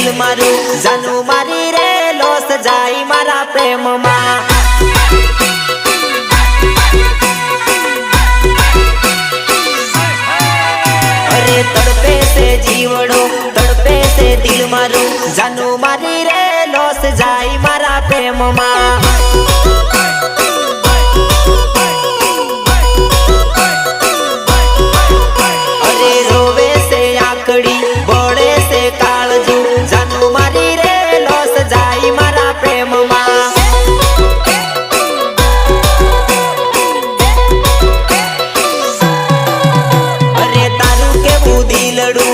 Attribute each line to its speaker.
Speaker 1: दिल मारू जानू मारी रे लोस जाई मारा प्रेम मा। अरे तड़पे से जीवड़ो तड़पे से दिल मारू जानू मारी रे लोस जाई मारा प्रेम मा। अरे रोवे से आकड़ी बोड़े से काळजू जानू मारी रे लोस जाई मारा प्रेम मा। अरे तारू केवू दिलड़ू